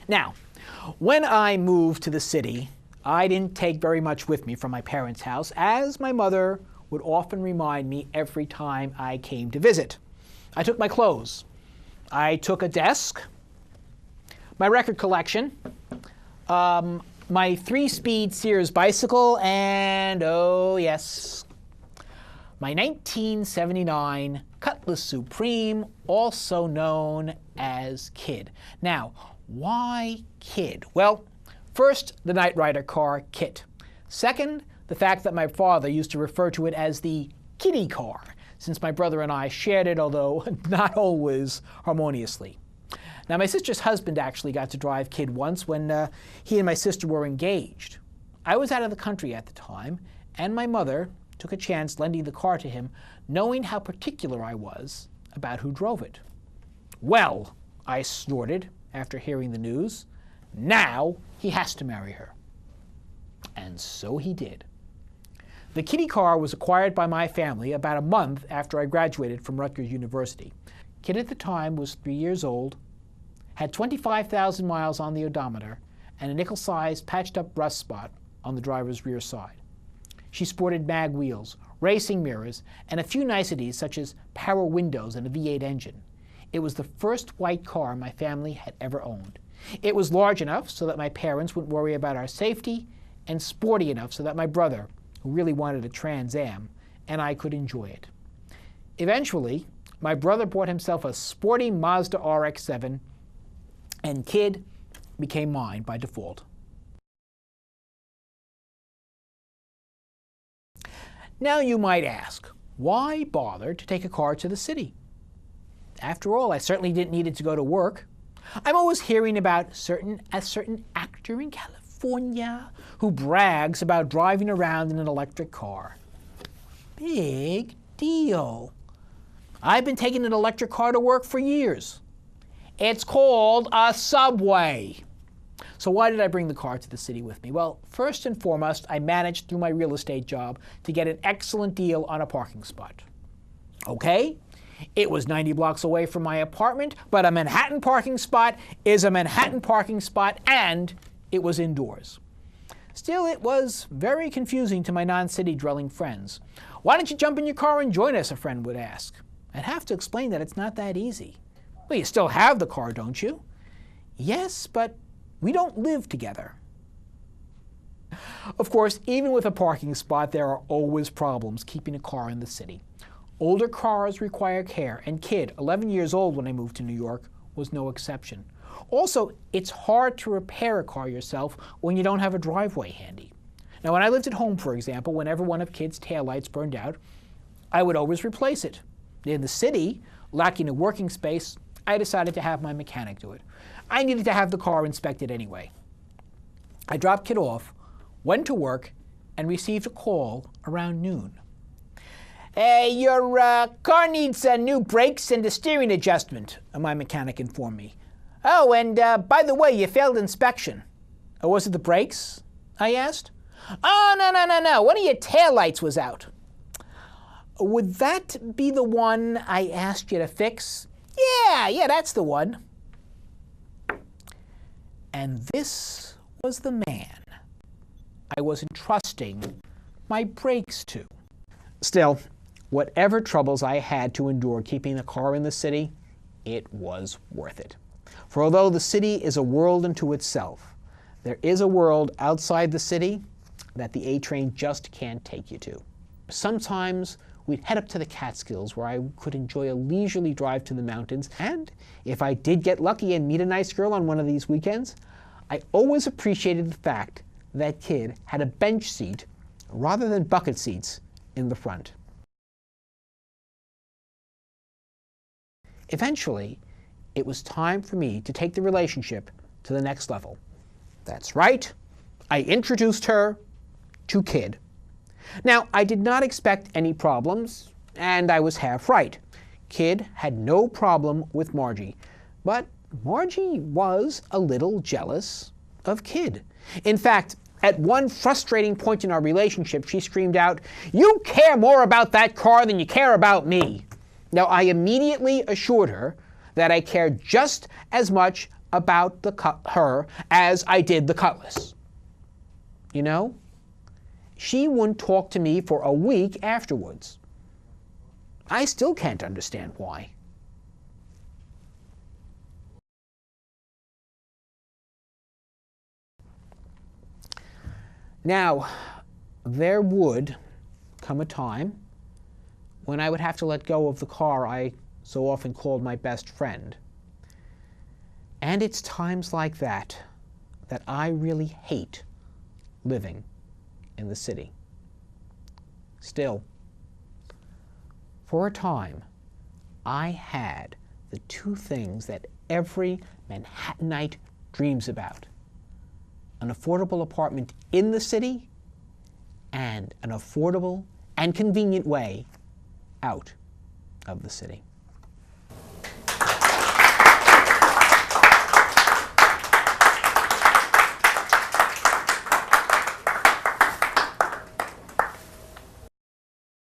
Now, when I moved to the city, I didn't take very much with me from my parents' house, as my mother would often remind me every time I came to visit. I took my clothes. I took a desk, my record collection, my 3-speed Sears bicycle, and, oh yes, my 1979 Cutlass Supreme, also known as Kid. Now, why Kid? Well, first, the Knight Rider car, Kit. Second, the fact that my father used to refer to it as the kiddie car, since my brother and I shared it, although not always harmoniously. Now, my sister's husband actually got to drive Kid once when he and my sister were engaged. I was out of the country at the time, and my mother took a chance lending the car to him, knowing how particular I was about who drove it. Well, I snorted after hearing the news, now he has to marry her. And so he did. The kiddie car was acquired by my family about a month after I graduated from Rutgers University. Kid at the time was 3 years old, had 25,000 miles on the odometer, and a nickel-sized patched-up rust spot on the driver's rear side. She sported mag wheels, racing mirrors, and a few niceties such as power windows and a V8 engine. It was the first white car my family had ever owned. It was large enough so that my parents wouldn't worry about our safety, and sporty enough so that my brother, who really wanted a Trans Am, and I could enjoy it. Eventually, my brother bought himself a sporty Mazda RX-7, and Kid became mine by default. Now you might ask, why bother to take a car to the city? After all, I certainly didn't need it to go to work. I'm always hearing about a certain actor in California who brags about driving around in an electric car. Big deal. I've been taking an electric car to work for years. It's called a subway. So why did I bring the car to the city with me? Well, first and foremost, I managed through my real estate job to get an excellent deal on a parking spot. Okay, it was 90 blocks away from my apartment, but a Manhattan parking spot is a Manhattan parking spot, and it was indoors. Still, it was very confusing to my non-city dwelling friends. Why don't you jump in your car and join us, a friend would ask. I'd have to explain that it's not that easy. Well, you still have the car, don't you? Yes, but we don't live together. Of course, even with a parking spot, there are always problems keeping a car in the city. Older cars require care, and Kid, 11 years old when I moved to New York, was no exception. Also, it's hard to repair a car yourself when you don't have a driveway handy. Now, when I lived at home, for example, whenever one of Kid's taillights burned out, I would always replace it. In the city, lacking a working space, I decided to have my mechanic do it. I needed to have the car inspected anyway. I dropped Kid off, went to work, and received a call around noon. Hey, your car needs new brakes and a steering adjustment, my mechanic informed me. Oh, and by the way, you failed inspection. Oh, was it the brakes? I asked. Oh, no. One of your taillights was out. Would that be the one I asked you to fix? Yeah, that's the one. And this was the man I was entrusting my brakes to. Still, whatever troubles I had to endure keeping the car in the city, it was worth it. For although the city is a world unto itself, there is a world outside the city that the A train just can't take you to. Sometimes we'd head up to the Catskills where I could enjoy a leisurely drive to the mountains, and if I did get lucky and meet a nice girl on one of these weekends, I always appreciated the fact that Kid had a bench seat rather than bucket seats in the front. Eventually, it was time for me to take the relationship to the next level. That's right, I introduced her to Kid. Now, I did not expect any problems, and I was half right. Kid had no problem with Margie, but Margie was a little jealous of Kid. In fact, at one frustrating point in our relationship, she screamed out, "You care more about that car than you care about me." Now, I immediately assured her that I cared just as much about her as I did the Cutlass. You know? She wouldn't talk to me for a week afterwards. I still can't understand why. Now, there would come a time when I would have to let go of the car I so often called my best friend. And it's times like that that I really hate living in the city. Still, for a time, I had the two things that every Manhattanite dreams about: an affordable apartment in the city and an affordable and convenient way out of the city.